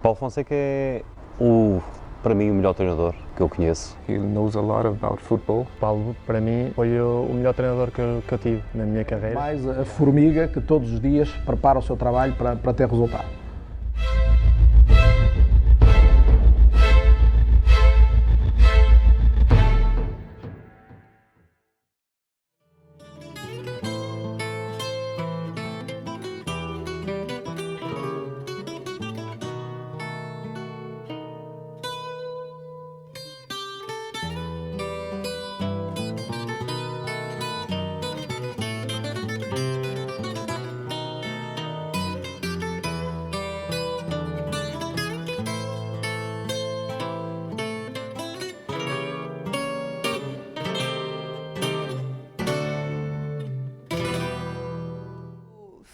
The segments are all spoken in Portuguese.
Paulo Fonseca é, para mim, o melhor treinador que eu conheço. He knows a lot about football. Paulo, para mim, foi o melhor treinador que eu tive na minha carreira. Mais a formiga que todos os dias prepara o seu trabalho para ter resultado.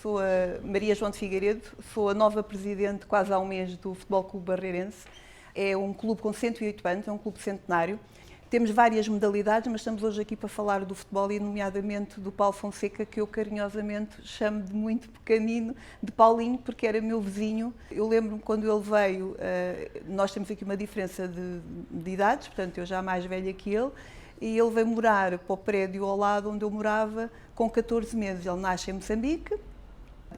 Sou a Maria João de Figueiredo, sou a nova presidente quase há um mês do Futebol Clube Barreirense. É um clube com 108 anos, é um clube centenário. Temos várias modalidades, mas estamos hoje aqui para falar do futebol e nomeadamente do Paulo Fonseca, que eu carinhosamente chamo de muito pequenino, de Paulinho, porque era meu vizinho. Eu lembro-me quando ele veio, nós temos aqui uma diferença de idades, portanto eu já mais velha que ele, e ele veio morar para o prédio ao lado onde eu morava com 14 meses. Ele nasce em Moçambique.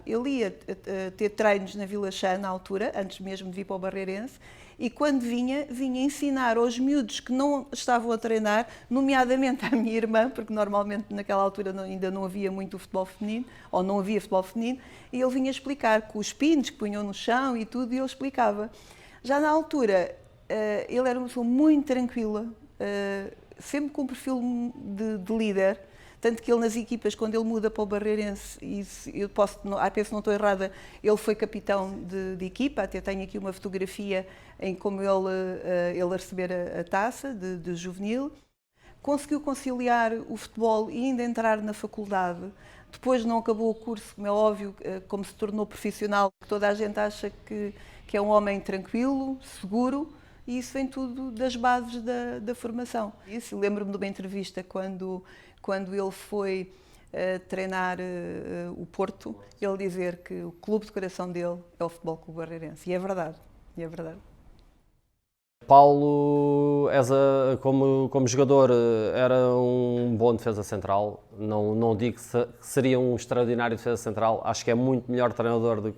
Ele ia ter treinos na Vila Chã, na altura, antes mesmo de vir para o Barreirense, e quando vinha ensinar aos miúdos que não estavam a treinar, nomeadamente à minha irmã, porque normalmente naquela altura ainda não havia muito futebol feminino, ou não havia futebol feminino, e ele vinha explicar com os pinos que punham no chão e tudo, e ele explicava. Já na altura, ele era uma pessoa muito tranquila, sempre com um perfil de líder. Tanto que ele nas equipas, quando ele muda para o Barreirense, eu penso que não estou errada, ele foi capitão de equipa, até tenho aqui uma fotografia em como ele a receber a taça de juvenil. Conseguiu conciliar o futebol e ainda entrar na faculdade. Depois não acabou o curso, como é óbvio, como se tornou profissional. Toda a gente acha que é um homem tranquilo, seguro, e isso vem tudo das bases da formação. Lembro-me de uma entrevista quando ele foi treinar o Porto, ele dizer que o clube de coração dele é o Futebol Clube Barreirense. E é verdade, Paulo, como jogador, era um bom defesa central. Não digo que seria um extraordinário defesa central. Acho que é muito melhor treinador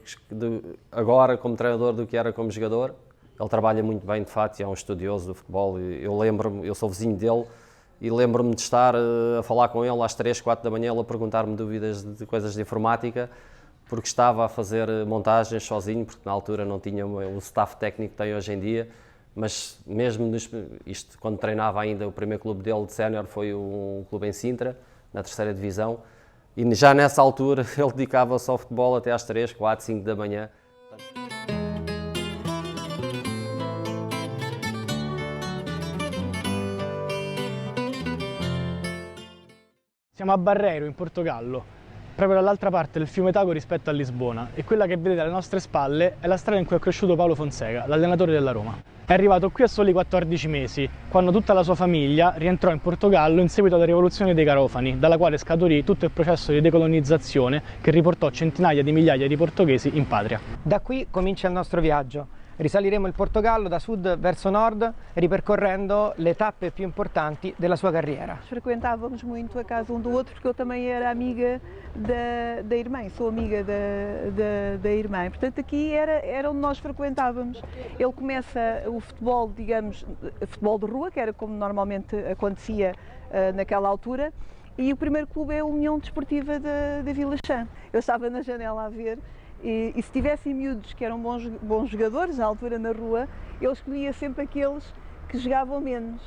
agora como treinador do que era como jogador. Ele trabalha muito bem, de facto, e é um estudioso do futebol. Eu sou vizinho dele, e lembro-me de estar a falar com ele às 3, 4 da manhã, ele a perguntar-me dúvidas de coisas de informática, porque estava a fazer montagens sozinho, porque na altura não tinha o staff técnico que tem hoje em dia, mas mesmo isto, quando treinava ainda, o primeiro clube dele de sénior foi um clube em Sintra, na 3ª divisão, e já nessa altura ele dedicava-se ao futebol até às 3, 4, 5 da manhã. Siamo a Barreiro, in Portogallo, proprio dall'altra parte del fiume Tago rispetto a Lisbona, e quella che vedete alle nostre spalle è la strada in cui è cresciuto Paulo Fonseca, l'allenatore della Roma. È arrivato qui a soli 14 mesi, quando tutta la sua famiglia rientrò in Portogallo in seguito alla rivoluzione dei Garofani, dalla quale scaturì tutto il processo di decolonizzazione che riportò centinaia di migliaia di portoghesi in patria. Da qui comincia il nostro viaggio. Risaliremo il Portogallo da sud verso nord, ripercorrendo le tappe più importanti della sua carriera. Frequentávamos muito a casa um do outro, porque eu também era amiga da irmã, sou amiga da irmã. Portanto, aqui era onde nós frequentávamos. Ele começa o futebol, digamos, futebol de rua, que era como normalmente acontecia naquela altura, e o primeiro clube é a União Desportiva da Vila Chã. Eu estava na janela a ver. E se tivessem miúdos que eram bons jogadores, na altura na rua, ele escolhia sempre aqueles que jogavam menos,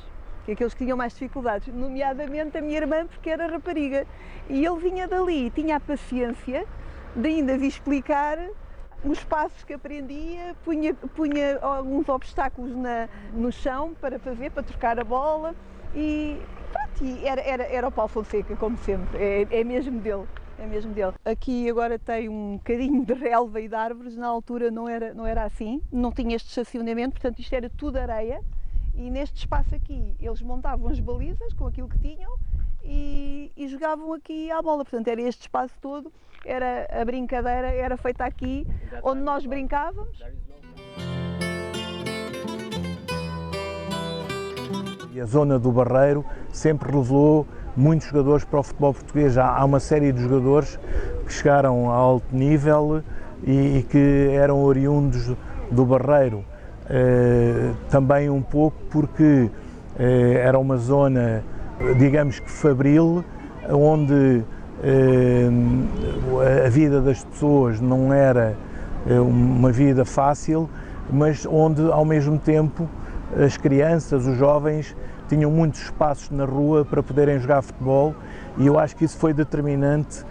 aqueles que tinham mais dificuldades, nomeadamente a minha irmã, porque era rapariga. E ele vinha dali, tinha a paciência de ainda vir explicar os passos que aprendia, punha alguns obstáculos no chão para fazer, para trocar a bola, e pronto, era o Paulo Fonseca, como sempre, é mesmo dele. É mesmo dele. Aqui agora tem um bocadinho de relva e de árvores, na altura não era assim, não tinha este estacionamento, portanto isto era tudo areia, e neste espaço aqui eles montavam as balizas com aquilo que tinham e jogavam aqui à bola, portanto era este espaço todo, a brincadeira era feita aqui, onde nós brincávamos. E a zona do Barreiro sempre revelou muitos jogadores para o futebol português. Há uma série de jogadores que chegaram a alto nível e que eram oriundos do Barreiro. Também um pouco porque era uma zona, digamos que fabril, onde a vida das pessoas não era uma vida fácil, mas onde ao mesmo tempo as crianças, os jovens, tinham muitos espaços na rua para poderem jogar futebol, e eu acho que isso foi determinante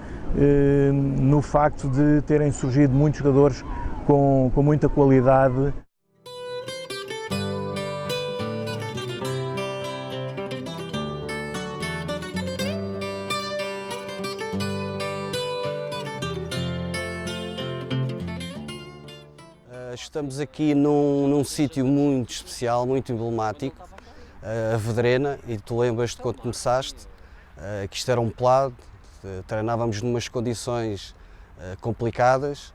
no facto de terem surgido muitos jogadores com muita qualidade. Estamos aqui num sítio muito especial, muito emblemático, a Vedrena, e tu lembras-te quando começaste, que isto era um pelado, treinávamos numas condições complicadas,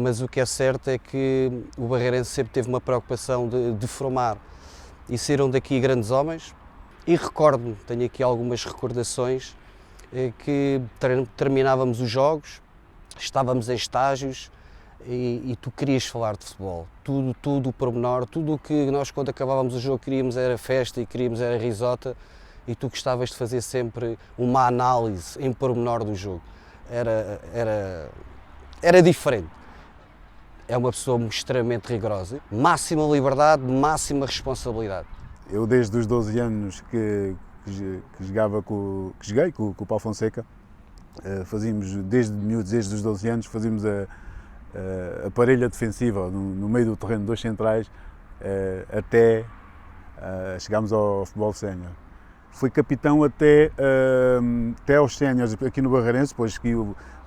mas o que é certo é que o Barreirense sempre teve uma preocupação de formar, e saíram daqui grandes homens, e recordo-me, tenho aqui algumas recordações, que terminávamos os jogos, estávamos em estágios, e tu querias falar de futebol, tudo o pormenor, tudo o que nós, quando acabávamos o jogo, queríamos era festa e queríamos era risota, e tu gostavas de fazer sempre uma análise em pormenor do jogo. Era diferente. É uma pessoa extremamente rigorosa, máxima liberdade, máxima responsabilidade. Eu desde os 12 anos que joguei com o Paulo Fonseca, fazíamos desde os 12 anos, fazíamos a parelha defensiva no meio do terreno dos centrais até chegámos ao futebol sénior. Fui capitão até aos séniores aqui no Barreirense, depois que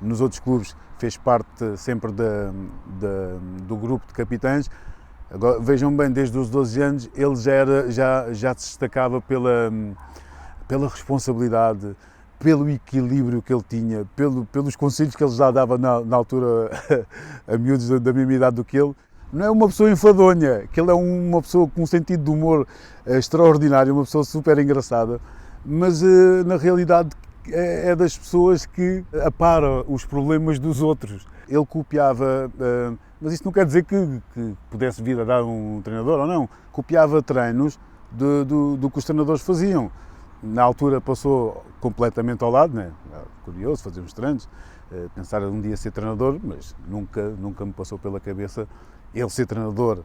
nos outros clubes fez parte sempre do grupo de capitães. Agora, vejam bem, desde os 12 anos ele já se destacava pela responsabilidade, pelo equilíbrio que ele tinha, pelos conselhos que ele já dava na altura a miúdos da mesma idade do que ele. Não é uma pessoa enfadonha, que ele é uma pessoa com um sentido de humor extraordinário, uma pessoa super engraçada, mas na realidade é das pessoas que apara os problemas dos outros. Ele copiava, mas isso não quer dizer que pudesse vir a dar um treinador ou não, copiava treinos do que os treinadores faziam. Na altura passou completamente ao lado, né? Curioso, fazer uns treinos, pensar um dia ser treinador, mas nunca me passou pela cabeça ele ser treinador.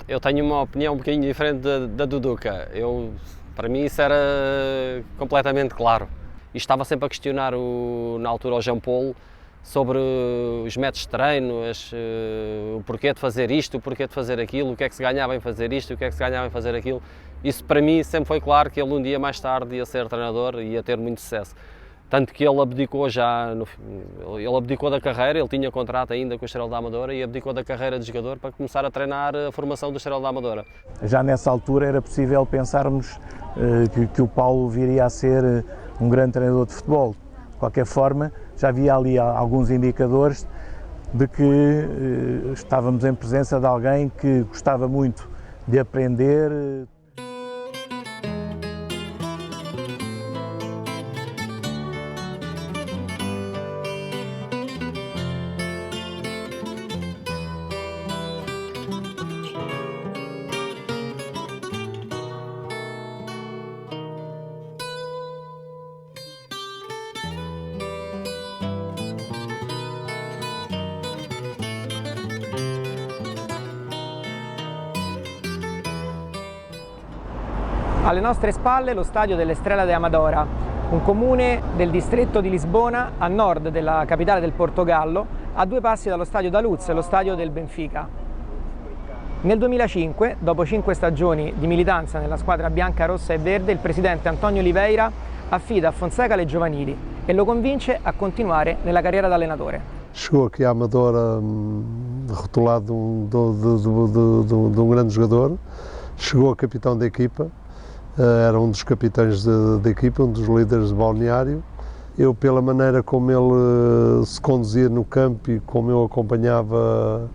Eu tenho uma opinião um bocadinho diferente da do Duca. Para mim isso era completamente claro. E estava sempre a questionar na altura o Jean Paul sobre os métodos de treino, o porquê de fazer isto, o porquê de fazer aquilo, o que é que se ganhava em fazer isto, o que é que se ganhava em fazer aquilo. Isso para mim sempre foi claro que ele um dia mais tarde ia ser treinador e ia ter muito sucesso. Tanto que ele abdicou ele abdicou da carreira, ele tinha contrato ainda com o Estrela da Amadora e abdicou da carreira de jogador para começar a treinar a formação do Estrela da Amadora. Já nessa altura era possível pensarmos que o Paulo viria a ser um grande treinador de futebol. De qualquer forma, já havia ali alguns indicadores de que estávamos em presença de alguém que gostava muito de aprender. Alle nostre spalle lo stadio dell'Estrela de Amadora, un comune del distretto di Lisbona a nord della capitale del Portogallo, a 2 passi dallo stadio da Luz, lo stadio del Benfica. Nel 2005, dopo 5 stagioni di militanza nella squadra bianca, rossa e verde, il presidente Antonio Oliveira affida a Fonseca le giovanili e lo convince a continuare nella carriera da allenatore. Chegou aqui a Amadora rotulado de um grande jogador, chegou a capitão da equipa, era um dos capitães da equipa, um dos líderes de balneário. Eu, pela maneira como ele se conduzia no campo e como eu acompanhava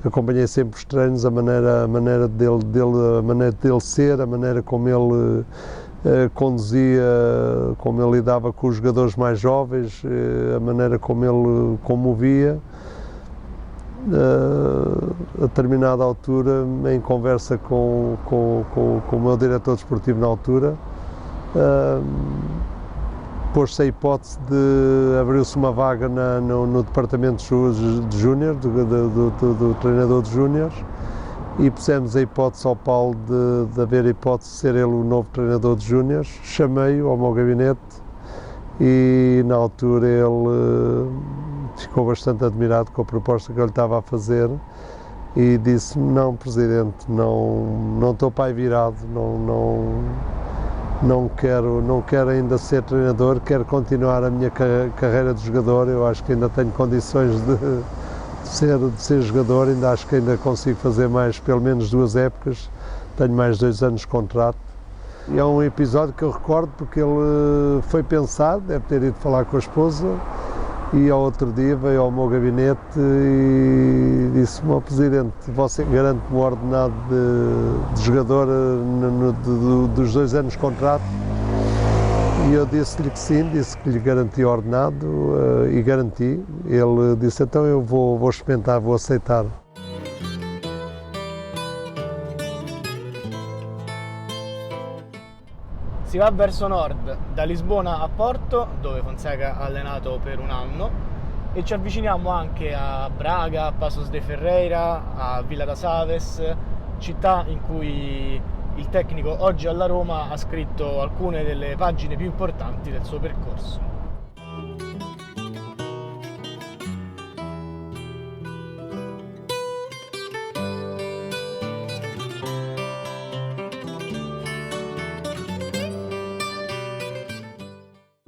acompanhei sempre os treinos, a maneira dele ser, a maneira como ele conduzia, como ele lidava com os jogadores mais jovens, a maneira como ele comovia. A determinada altura, em conversa com o meu diretor desportivo na altura, pôs-se a hipótese de abriu-se uma vaga no departamento de júnior, do treinador de júniores, e pusemos a hipótese ao Paulo de haver a hipótese de ser ele o novo treinador de júniores. Chamei-o ao meu gabinete e na altura ele ficou bastante admirado com a proposta que eu lhe estava a fazer e disse-me: não, presidente, não estou para aí virado, não quero ainda ser treinador, quero continuar a minha carreira de jogador. Eu acho que ainda tenho condições de ser jogador, ainda acho que ainda consigo fazer mais, pelo menos 2 épocas, tenho mais 2 anos de contrato. E é um episódio que eu recordo porque ele foi pensado, deve ter ido falar com a esposa, e ao outro dia veio ao meu gabinete e disse-me: ó presidente, você garante-me o ordenado de jogador dos 2 anos de contrato? E eu disse-lhe que sim, disse que lhe garanti o ordenado e garanti. Ele disse: então eu vou experimentar, vou aceitar. Si va verso nord, da Lisbona a Porto, dove Fonseca ha allenato per 1 anno, e ci avviciniamo anche a Braga, a Paços de Ferreira, a Villa das Aves, città in cui il tecnico oggi alla Roma ha scritto alcune delle pagine più importanti del suo percorso.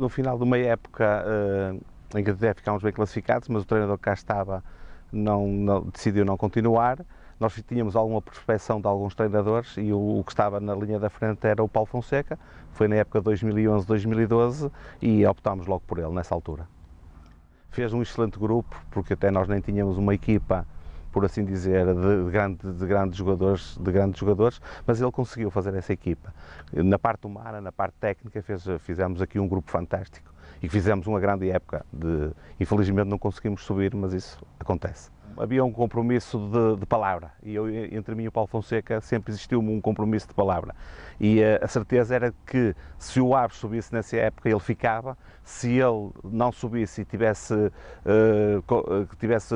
No final de uma época em que até ficámos bem classificados, mas o treinador que cá estava decidiu não continuar. Nós tínhamos alguma prospeção de alguns treinadores e o que estava na linha da frente era o Paulo Fonseca. Foi na época de 2011-2012 e optámos logo por ele nessa altura. Fez um excelente grupo, porque até nós nem tínhamos uma equipa, por assim dizer, de grandes jogadores, mas ele conseguiu fazer essa equipa. Na parte humana, na parte técnica, fizemos aqui um grupo fantástico e fizemos uma grande época. Infelizmente não conseguimos subir, mas isso acontece. Havia um compromisso de palavra e entre mim e o Paulo Fonseca sempre existiu um compromisso de palavra. E a certeza era que se o Aves subisse nessa época, ele ficava. Se ele não subisse e tivesse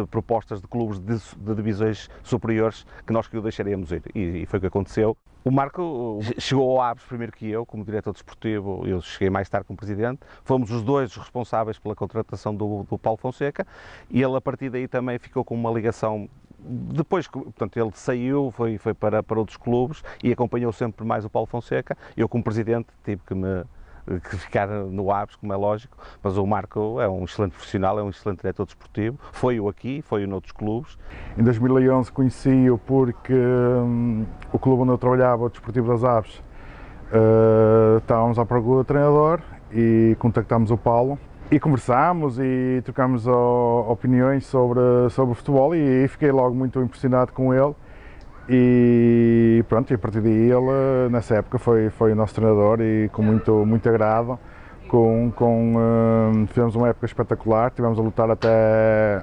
propostas de clubes de divisões superiores, que nós que o deixaríamos ir. E foi o que aconteceu. O Marco chegou ao Aves primeiro que eu, como diretor desportivo. Eu cheguei mais tarde como presidente. Fomos os 2 responsáveis pela contratação do Paulo Fonseca e ele a partir daí também ficou com uma ligação. Depois, portanto, ele saiu, foi para outros clubes e acompanhou sempre mais o Paulo Fonseca. Eu como presidente tive que ficar no Aves, como é lógico, mas o Marco é um excelente profissional, é um excelente diretor desportivo, foi-o aqui, foi-o noutros clubes. Em 2011 conheci-o porque o clube onde eu trabalhava, o Desportivo das Aves, estávamos à procura do treinador e contactámos o Paulo e conversámos e trocámos opiniões sobre o futebol e fiquei logo muito impressionado com ele. E pronto, e a partir daí ele, nessa época, foi o nosso treinador e com muito agrado. Fizemos uma época espetacular, tivemos a lutar até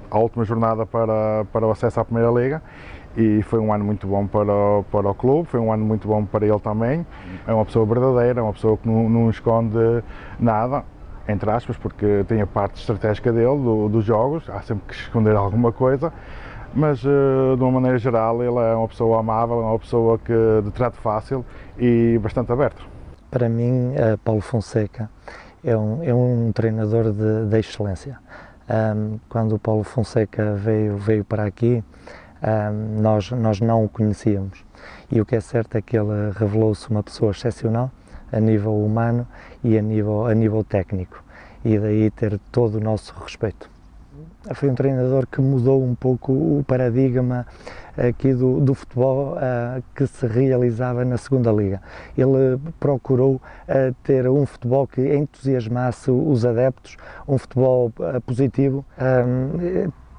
a última jornada para o acesso à Primeira Liga e foi um ano muito bom para o clube, foi um ano muito bom para ele também. É uma pessoa verdadeira, é uma pessoa que não esconde nada, entre aspas, porque tem a parte estratégica dele, dos jogos, há sempre que esconder alguma coisa. Mas, de uma maneira geral, ele é uma pessoa amável, é uma pessoa de trato fácil e bastante aberto. Para mim, Paulo Fonseca é um treinador de excelência. Quando o Paulo Fonseca veio para aqui, nós não o conhecíamos. E o que é certo é que ele revelou-se uma pessoa excepcional a nível humano e a nível técnico. E daí ter todo o nosso respeito. Foi um treinador que mudou um pouco o paradigma aqui do futebol que se realizava na segunda liga. Ele procurou ter um futebol que entusiasmasse os adeptos, um futebol positivo.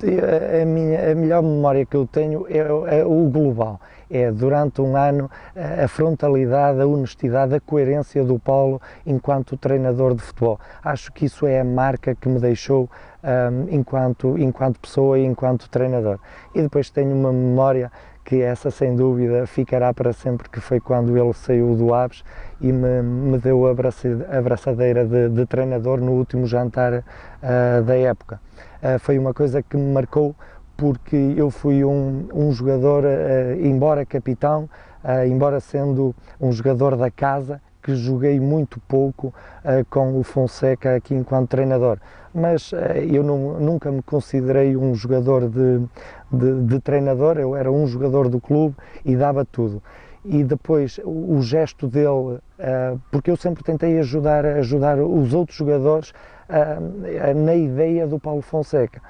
A melhor memória que eu tenho é o global. É durante um ano a frontalidade, a honestidade, a coerência do Paulo enquanto treinador de futebol. Acho que isso é a marca que me deixou enquanto pessoa e enquanto treinador. E depois tenho uma memória que essa sem dúvida ficará para sempre, que foi quando ele saiu do Aves e me deu a abraçadeira de treinador no último jantar da época. Foi uma coisa que me marcou, porque eu fui um jogador, embora capitão, embora sendo um jogador da casa, que joguei muito pouco com o Fonseca aqui enquanto treinador, mas eu nunca me considerei um jogador de treinador, eu era um jogador do clube e dava tudo. E depois o gesto dele, porque eu sempre tentei ajudar os outros jogadores na ideia do Paulo Fonseca.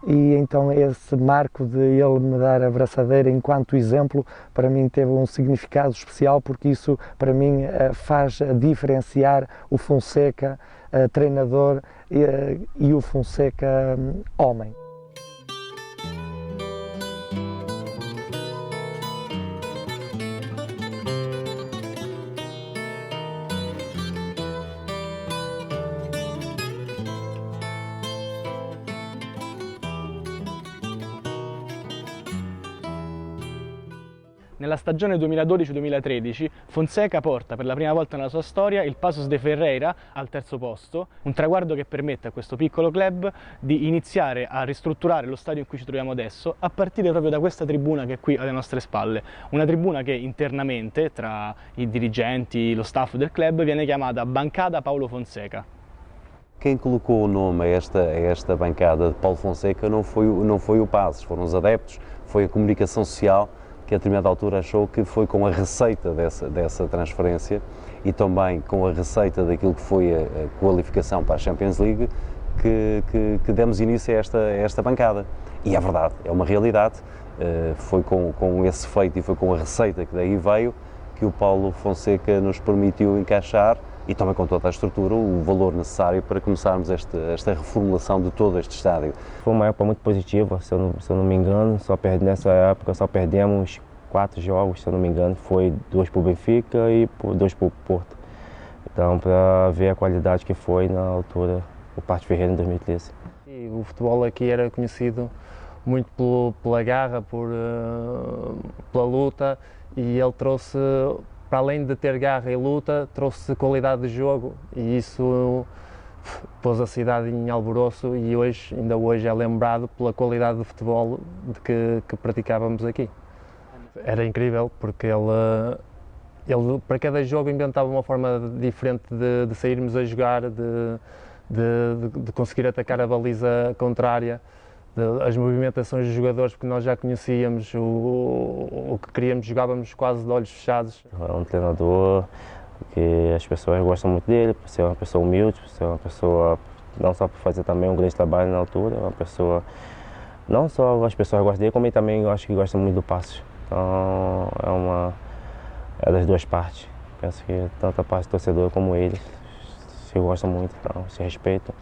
E então esse marco de ele me dar a abraçadeira enquanto exemplo, para mim teve um significado especial, porque isso para mim faz diferenciar o Fonseca treinador e o Fonseca homem. Nella stagione 2012-2013 Fonseca porta per la prima volta nella sua storia il Paços de Ferreira al terzo posto, un traguardo che permette a questo piccolo club di iniziare a ristrutturare lo stadio in cui ci troviamo adesso, a partire proprio da questa tribuna che è qui alle nostre spalle, una tribuna che internamente tra i dirigenti, lo staff del club viene chiamata Bancada Paulo Fonseca. Quem colocou o nome a esta bancada de Paulo Fonseca não foi o Paços, foram os adeptos, foi a comunicação social, que a determinada altura achou que foi com a receita dessa transferência e também com a receita daquilo que foi a qualificação para a Champions League que demos início a esta bancada. E é verdade, é uma realidade, foi com esse feito e foi com a receita que daí veio que o Paulo Fonseca nos permitiu encaixar, e também com toda a estrutura, o valor necessário para começarmos esta reformulação de todo este estádio. Foi uma época muito positiva, se eu não me engano, nessa época só perdemos 4 jogos, se eu não me engano, foi 2 para o Benfica e 2 para o Porto. Então, para ver a qualidade que foi na altura o Paços Ferreira em 2013. E o futebol aqui era conhecido muito pela garra, pela luta, e ele trouxe, para além de ter garra e luta, trouxe qualidade de jogo, e isso pôs a cidade em alvoroço, e ainda hoje é lembrado pela qualidade de futebol que praticávamos aqui. Era incrível, porque ele para cada jogo inventava uma forma diferente de sairmos a jogar, de conseguir atacar a baliza contrária, as movimentações dos jogadores, porque nós já conhecíamos o que queríamos, jogávamos quase de olhos fechados. É um treinador que as pessoas gostam muito dele, por ser uma pessoa humilde, por ser uma pessoa, não só por fazer também um grande trabalho na altura, uma pessoa, não só as pessoas gostam dele, como também eu acho que gostam muito do Paços. Então é das duas partes. Penso que tanto a parte do torcedor como ele se gostam muito, então se respeitam.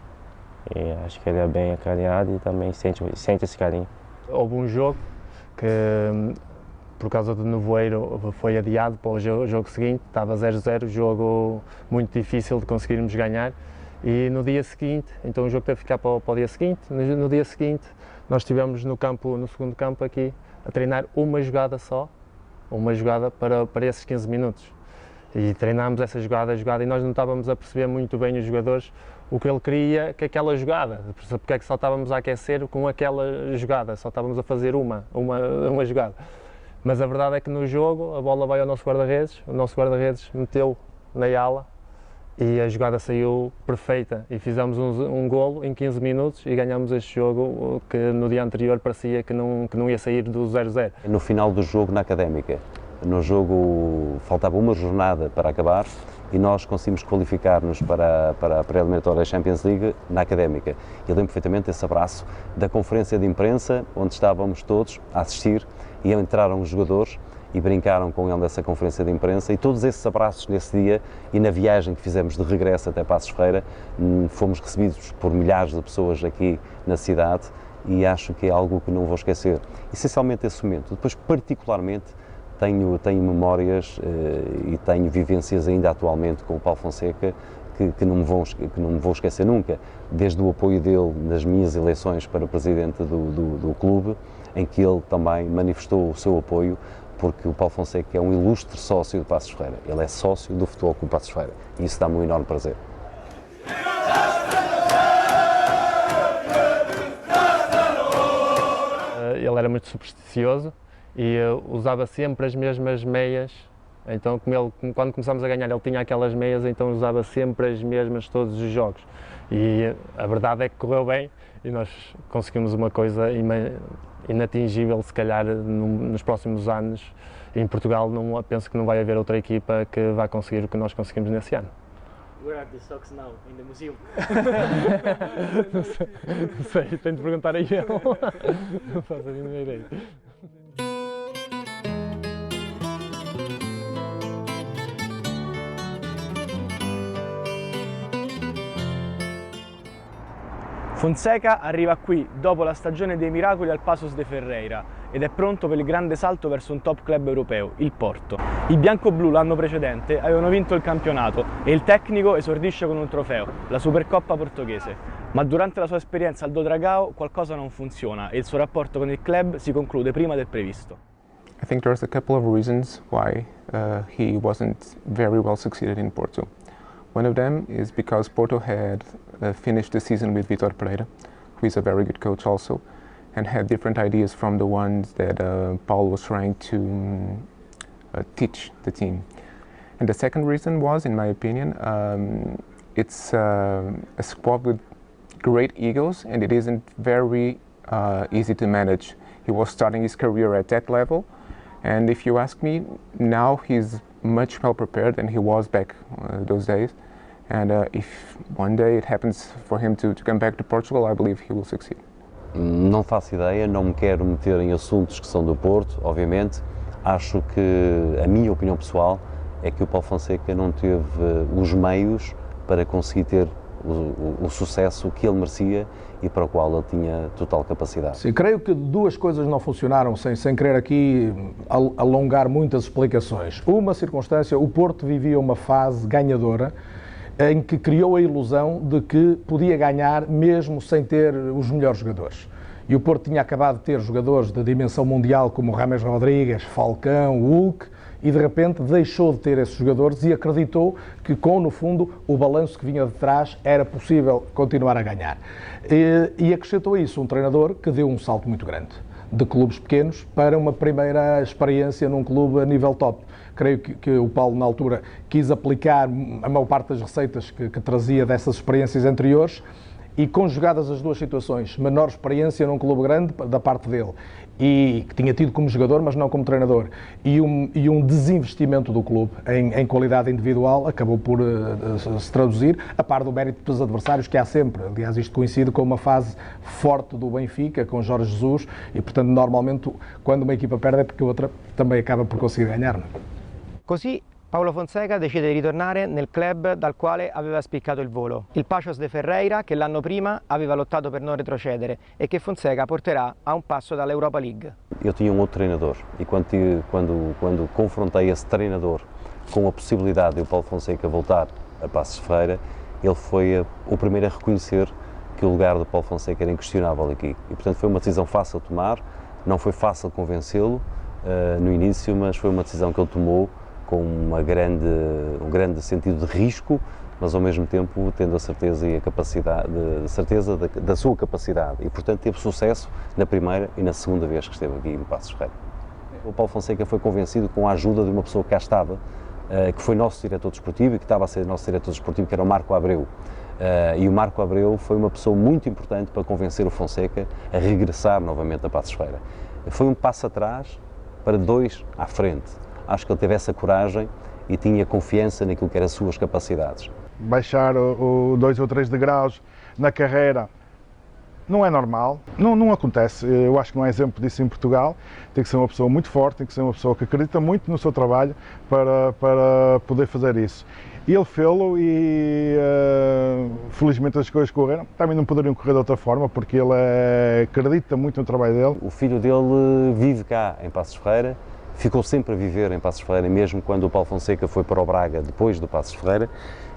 E acho que ele é bem acarinhado e também sente esse carinho. Houve um jogo que, por causa do nevoeiro, foi adiado para o jogo seguinte, estava 0-0, jogo muito difícil de conseguirmos ganhar. E no dia seguinte, então o jogo teve que ficar para o dia seguinte. No dia seguinte, nós estivemos no segundo campo aqui, a treinar uma jogada só, uma jogada para esses 15 minutos. E treinámos essa jogada, e nós não estávamos a perceber muito bem os jogadores o que ele queria com aquela jogada, porque é que só estávamos a aquecer com aquela jogada, só estávamos a fazer uma jogada. Mas a verdade é que no jogo a bola vai ao nosso guarda-redes, o nosso guarda-redes meteu na ala e a jogada saiu perfeita e fizemos um golo em 15 minutos e ganhamos este jogo que no dia anterior parecia que não ia sair do 0-0. No final do jogo na Académica, no jogo faltava uma jornada para acabar e nós conseguimos qualificar-nos para a pré-eliminatória da Champions League na Académica. Eu lembro perfeitamente desse abraço da conferência de imprensa, onde estávamos todos a assistir e entraram os jogadores e brincaram com ele nessa conferência de imprensa, e todos esses abraços nesse dia e na viagem que fizemos de regresso até Paços Ferreira, fomos recebidos por milhares de pessoas aqui na cidade e acho que é algo que não vou esquecer. Essencialmente esse momento. Depois, particularmente, tenho memórias e tenho vivências ainda atualmente com o Paulo Fonseca que não me vou esquecer nunca, desde o apoio dele nas minhas eleições para presidente do clube, em que ele também manifestou o seu apoio, porque o Paulo Fonseca é um ilustre sócio do Passos Ferreira. Ele é sócio do Futebol Clube Passos Ferreira e isso dá-me um enorme prazer. Ele era muito supersticioso e usava sempre as mesmas meias. Então, quando começámos a ganhar, ele tinha aquelas meias, então usava sempre as mesmas todos os jogos. E a verdade é que correu bem e nós conseguimos uma coisa inatingível, se calhar, nos próximos anos. Em Portugal, penso que não vai haver outra equipa que vá conseguir o que nós conseguimos nesse ano. Where are the socks now? In the museum? Não sei, tenho de perguntar a ele. Não faço a mínima ideia. Fonseca arriva qui dopo la stagione dei miracoli al Paços de Ferreira ed è pronto per il grande salto verso un top club europeo, il Porto. I bianco-blu l'anno precedente avevano vinto il campionato e il tecnico esordisce con un trofeo, la Supercoppa portoghese. Ma durante la sua esperienza al Do Dragao qualcosa non funziona e il suo rapporto con il club si conclude prima del previsto. I think there's a couple of reasons why he wasn't very well succeeded in Porto. One of them is because Porto had finished the season with Vitor Pereira, who is a very good coach also, and had different ideas from the ones that Paulo was trying to teach the team. And the second reason was, in my opinion, it's a squad with great egos, and it isn't very easy to manage. He was starting his career at that level, and if you ask me, now he's much well prepared than he was back those days. And if one day it happens for him to come back to Portugal, I believe he will succeed. Não faço ideia, não me quero meter em assuntos que são do Porto, obviamente. Acho que a minha opinião pessoal é que o Paulo Fonseca não teve os meios para conseguir ter o sucesso que ele merecia e para o qual ele tinha total capacidade. Sim, creio que duas coisas não funcionaram, sem querer aqui alongar muitas explicações. Uma circunstância, o Porto vivia uma fase ganhadora, em que criou a ilusão de que podia ganhar mesmo sem ter os melhores jogadores. E o Porto tinha acabado de ter jogadores de dimensão mundial como James Rodrigues, Falcão, Hulk, e de repente deixou de ter esses jogadores e acreditou que no fundo, o balanço que vinha de trás era possível continuar a ganhar. E acrescentou a isso um treinador que deu um salto muito grande, de clubes pequenos para uma primeira experiência num clube a nível top. Creio que o Paulo, na altura, quis aplicar a maior parte das receitas que trazia dessas experiências anteriores e, conjugadas as duas situações, menor experiência num clube grande da parte dele e que tinha tido como jogador, mas não como treinador, e um desinvestimento do clube em qualidade individual, acabou por se traduzir, a par do mérito dos adversários que há sempre. Aliás, isto coincide com uma fase forte do Benfica, com Jorge Jesus, e, portanto, normalmente, quando uma equipa perde é porque a outra também acaba por conseguir ganhar. Così Paulo Fonseca decide di ritornare nel club dal quale aveva spiccato il volo, il Paços de Ferreira, che l'anno prima aveva lottato per non retrocedere e che Fonseca porterà a un passo dall'Europa League. Eu tinha um outro treinador e quando confrontei esse treinador com a possibilidade de o Paulo Fonseca voltar a Paços de Ferreira, ele foi o primeiro a reconhecer que o lugar do Paulo Fonseca era inquestionável aqui. E, portanto, foi uma decisão fácil de tomar, não foi fácil convencê-lo no início, mas foi uma decisão que ele tomou com um grande sentido de risco, mas ao mesmo tempo tendo a certeza e a capacidade, da sua capacidade e, portanto, teve sucesso na primeira e na segunda vez que esteve aqui em Paços de Ferreira. O Paulo Fonseca foi convencido com a ajuda de uma pessoa que cá estava, que foi nosso diretor desportivo e que estava a ser nosso diretor desportivo, que era o Marco Abreu. E o Marco Abreu foi uma pessoa muito importante para convencer o Fonseca a regressar novamente a Paços de Ferreira. Foi um passo atrás para dois à frente. Acho que ele teve essa coragem e tinha confiança naquilo que eram as suas capacidades. Baixar o 2 ou 3 degraus na carreira não é normal, não acontece. Eu acho que não há exemplo disso em Portugal. Tem que ser uma pessoa muito forte, tem que ser uma pessoa que acredita muito no seu trabalho para poder fazer isso. E ele fê-lo e felizmente as coisas correram. Também não poderiam correr de outra forma porque ele acredita muito no trabalho dele. O filho dele vive cá em Passos Ferreira, ficou sempre a viver em Passos Ferreira, mesmo quando o Paulo Fonseca foi para o Braga depois do Passos Ferreira,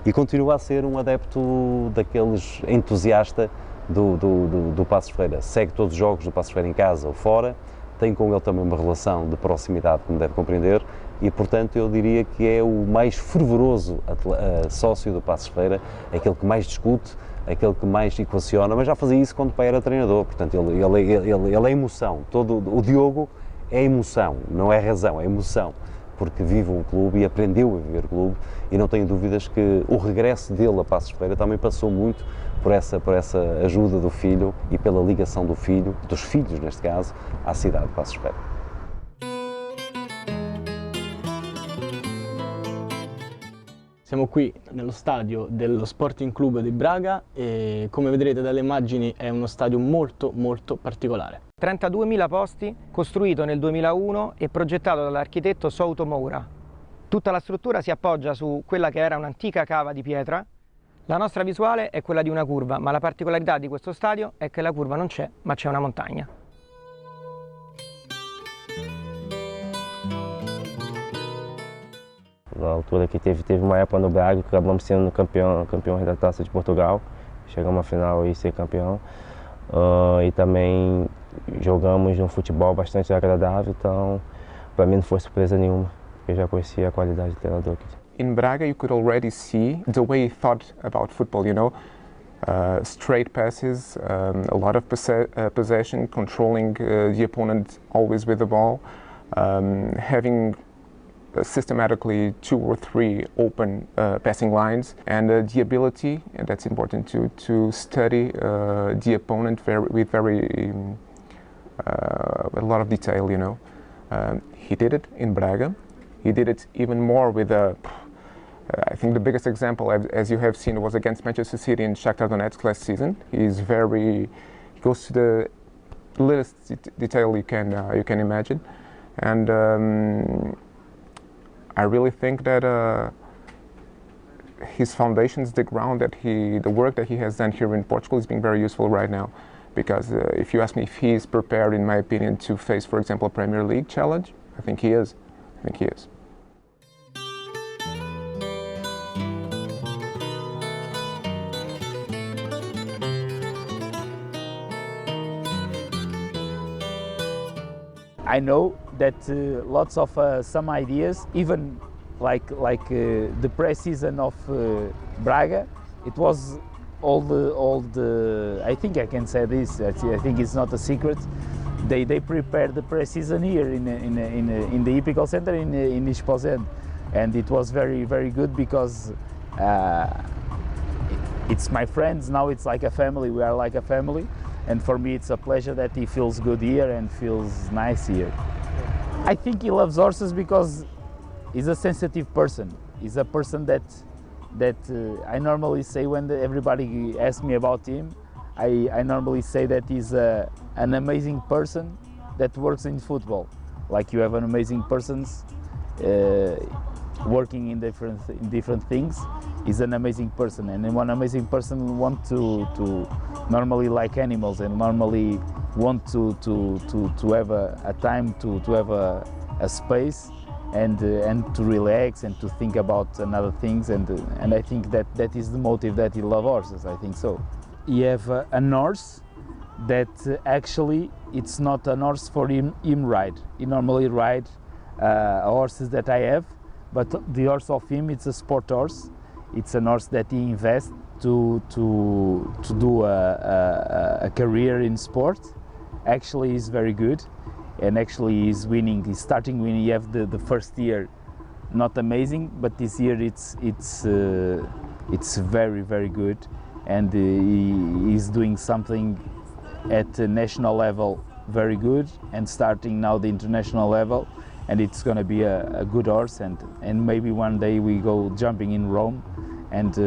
e continua a ser um adepto daqueles entusiasta do Passos Ferreira. Segue todos os jogos do Passos Ferreira em casa ou fora, tem com ele também uma relação de proximidade, como deve compreender, e portanto eu diria que é o mais fervoroso sócio do Passos Ferreira, aquele que mais discute, aquele que mais equaciona, mas já fazia isso quando o pai era treinador, portanto ele é emoção. O Diogo é emoção, não é razão, é emoção, porque vive um clube e aprendeu a viver o clube, e não tenho dúvidas que o regresso dele a Passos Ferreira também passou muito por essa ajuda do filho e pela ligação do filho, dos filhos neste caso, à cidade de Passos Ferreira. Siamo qui nello stadio dello Sporting Club di Braga e come vedrete dalle immagini è uno stadio molto particolare. 32.000 posti, costruito nel 2001 e progettato dall'architetto Souto Moura. Tutta la struttura si appoggia su quella che era un'antica cava di pietra. La nostra visuale è quella di una curva, ma la particolarità di questo stadio è che la curva non c'è, ma c'è una montagna. Na altura que teve uma época no Braga que acabamos sendo campeões da Taça de Portugal, chegamos à final e ser campeão, e também jogamos um futebol bastante agradável, então para mim não foi surpresa nenhuma, porque eu já conhecia a qualidade do treinador aqui. In Braga you could already see the way he thought about football, you know, straight passes, a lot of possession, controlling the opponent always with the ball, having systematically 2 or 3 open passing lines, and the ability, and that's important too, to study the opponent with a lot of detail, you know. He did it in Braga. He did it even more with I think the biggest example, as you have seen, was against Manchester City in Shakhtar Donetsk last season. He goes to the littlest detail you can imagine, and I really think that his foundations, the work that he has done here in Portugal is being very useful right now. Because if you ask me if he is prepared, in my opinion, to face, for example, a Premier League challenge, I think he is. I know that lots of some ideas, even like the pre-season of Braga, it was all the I think I can say this. I think it's not a secret. They prepared the pre-season here in the Hippical Center in Esposende, and it was very good because it's my friends now. It's like a family. We are like a family. And for me it's a pleasure that he feels good here and feels nice here. I think he loves horses because he's a sensitive person. He's a person that I normally say when everybody asks me about him, I normally say that he's an amazing person that works in football. Like you have an amazing persons working in different things. He's an amazing person, and one amazing person want to normally like animals and normally want to have a time to have a space and to relax and to think about another things, and I think that is the motive that he loves horses. I think so. He have a horse that actually it's not a horse for him ride. He normally ride horses that I have, but the horse of him it's a sport horse. It's a horse that he invests to do a career in sport. Actually, he's very good, and actually he's winning. He's starting winning. You have the first year, not amazing, but this year it's very good, and he's doing something at the national level very good, and starting now the international level, and it's going to be a good horse, and maybe one day we go jumping in Rome, and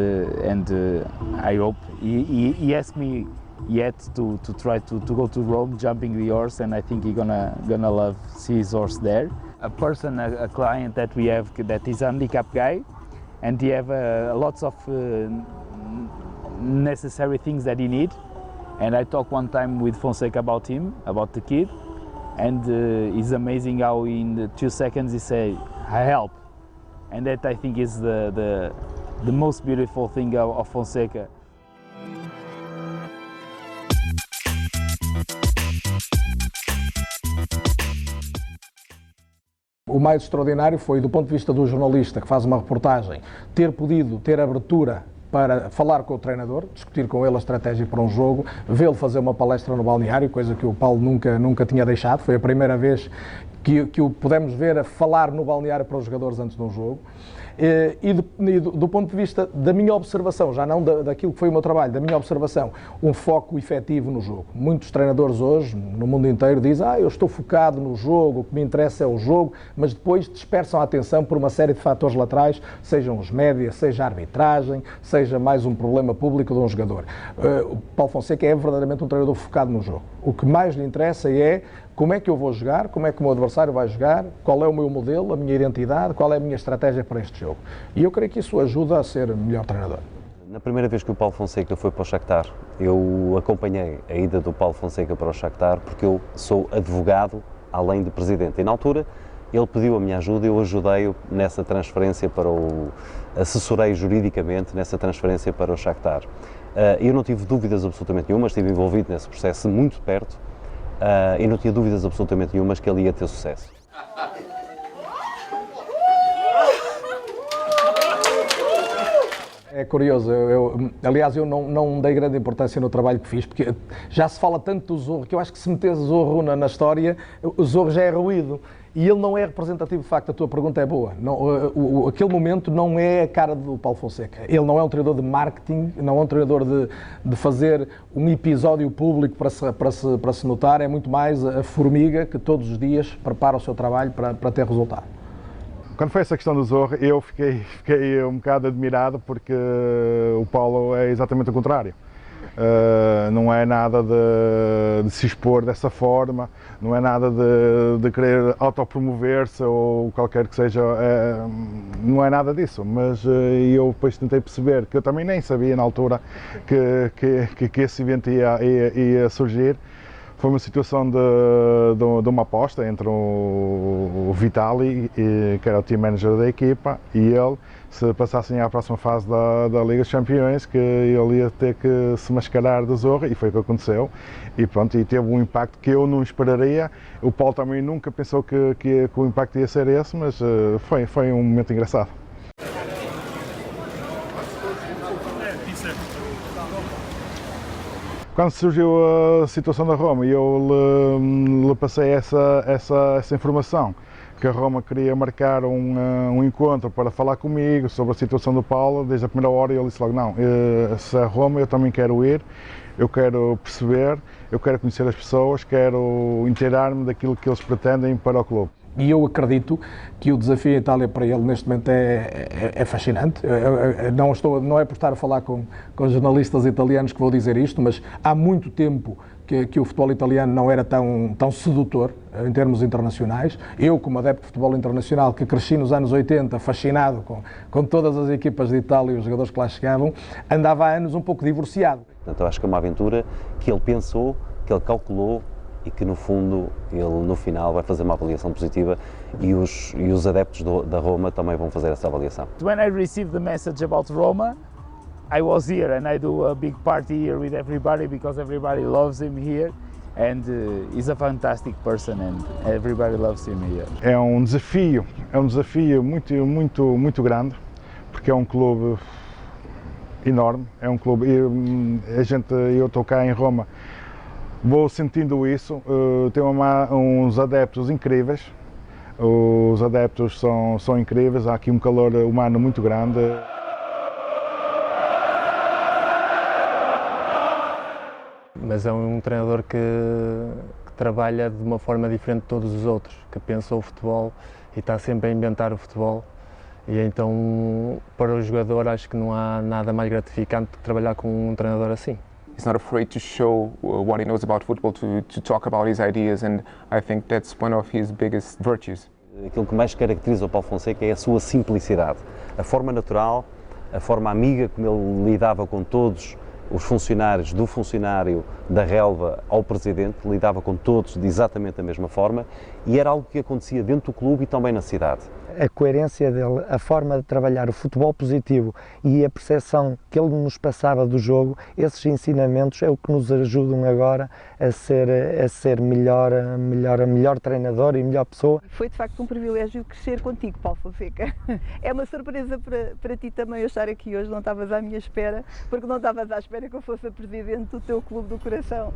I hope. He asked me yet to try to go to Rome, jumping the horse, and I think he's gonna love see his horse there. A person, a client that we have that is a handicapped guy, and he have lots of necessary things that he need. And I talked one time with Fonseca about him, about the kid, and it's amazing how in the 2 seconds he say, "I help," and that I think is the most beautiful thing of Fonseca. O mais extraordinário foi, do ponto de vista do jornalista que faz uma reportagem, ter podido ter abertura para falar com o treinador, discutir com ele a estratégia para um jogo, vê-lo fazer uma palestra no balneário, coisa que o Paulo nunca tinha deixado. Foi a primeira vez que o pudemos ver a falar no balneário para os jogadores antes de um jogo. E do ponto de vista da minha observação, já não daquilo que foi o meu trabalho, da minha observação, um foco efetivo no jogo. Muitos treinadores hoje, no mundo inteiro, dizem eu estou focado no jogo, o que me interessa é o jogo, mas depois dispersam a atenção por uma série de fatores laterais, sejam os médias, seja a arbitragem, seja mais um problema público de um jogador. O Paulo Fonseca é verdadeiramente um treinador focado no jogo. O que mais lhe interessa é como é que eu vou jogar, como é que o meu adversário vai jogar, qual é o meu modelo, a minha identidade, qual é a minha estratégia para este jogo. E eu creio que isso ajuda a ser melhor treinador. Na primeira vez que o Paulo Fonseca foi para o Shakhtar, eu acompanhei a ida do Paulo Fonseca para o Shakhtar porque eu sou advogado além de presidente. E na altura ele pediu a minha ajuda e eu ajudei-o nessa transferência para assessorei juridicamente nessa transferência para o Shakhtar. Eu não tive dúvidas absolutamente nenhumas, estive envolvido nesse processo muito de perto. E não tinha dúvidas absolutamente nenhumas que ele ia ter sucesso. É curioso, aliás, eu não dei grande importância no trabalho que fiz, porque já se fala tanto do Zorro, que eu acho que se meter Zorro na história, o Zorro já é ruído. E ele não é representativo, de facto, a tua pergunta é boa. Aquele momento não é a cara do Paulo Fonseca. Ele não é um treinador de marketing, não é um treinador de fazer um episódio público para se notar, é muito mais a formiga que todos os dias prepara o seu trabalho para ter resultado. Quando foi essa questão do Zorro, eu fiquei um bocado admirado porque o Paulo é exatamente o contrário. Não é nada de se expor dessa forma, não é nada de querer autopromover-se ou qualquer que seja, não é nada disso, mas eu depois tentei perceber que eu também nem sabia na altura que esse evento ia surgir. Foi uma situação de uma aposta entre o Vitali, que era o team manager da equipa, e ele, se passassem à próxima fase da Liga dos Campeões, que ele ia ter que se mascarar de Zorro, e foi o que aconteceu. E pronto, e teve um impacto que eu não esperaria. O Paulo também nunca pensou que o impacto ia ser esse, mas foi um momento engraçado. Quando surgiu a situação da Roma, eu lhe passei essa informação, que a Roma queria marcar um encontro para falar comigo sobre a situação do Paulo. Desde a primeira hora ele disse logo, não, se é Roma eu também quero ir, eu quero perceber, eu quero conhecer as pessoas, quero inteirar-me daquilo que eles pretendem para o clube. E eu acredito que o desafio em Itália para ele neste momento é fascinante. Não é por estar a falar com jornalistas italianos que vou dizer isto, mas há muito tempo que o futebol italiano não era tão sedutor em termos internacionais. Eu, como adepto de futebol internacional, que cresci nos anos 80, fascinado com todas as equipas de Itália e os jogadores que lá chegavam, andava há anos um pouco divorciado. Portanto, eu acho que é uma aventura que ele pensou, que ele calculou, e que no fundo ele no final vai fazer uma avaliação positiva e os adeptos da Roma também vão fazer essa avaliação. When I received the message about Roma, I was here and I do a big party here with everybody because everybody loves him here and he's a fantastic person and everybody loves him here. É um desafio muito grande, porque é um clube enorme, é um clube, eu estou cá em Roma. Vou sentindo isso, tem uns adeptos incríveis, os adeptos são incríveis, há aqui um calor humano muito grande. Mas é um treinador que trabalha de uma forma diferente de todos os outros, que pensa o futebol e está sempre a inventar o futebol. E então, para o jogador, acho que não há nada mais gratificante que trabalhar com um treinador assim. He's not afraid to show what he knows about football, to talk about his ideas, and I think that's one of his biggest virtues. Aquilo que mais caracteriza o Paulo Fonseca é a sua simplicidade, a forma natural, a forma amiga como ele lidava com todos os funcionários, do funcionário da relva ao presidente, lidava com todos de exatamente da mesma forma, e era algo que acontecia dentro do clube e também na cidade. A coerência dele, a forma de trabalhar, o futebol positivo e a percepção que ele nos passava do jogo, esses ensinamentos é o que nos ajudam agora a ser melhor treinador e melhor pessoa. Foi de facto um privilégio crescer contigo, Paulo Fonseca. É uma surpresa para ti também eu estar aqui hoje, não estavas à minha espera, porque não estavas à espera que eu fosse a presidente do teu clube do coração.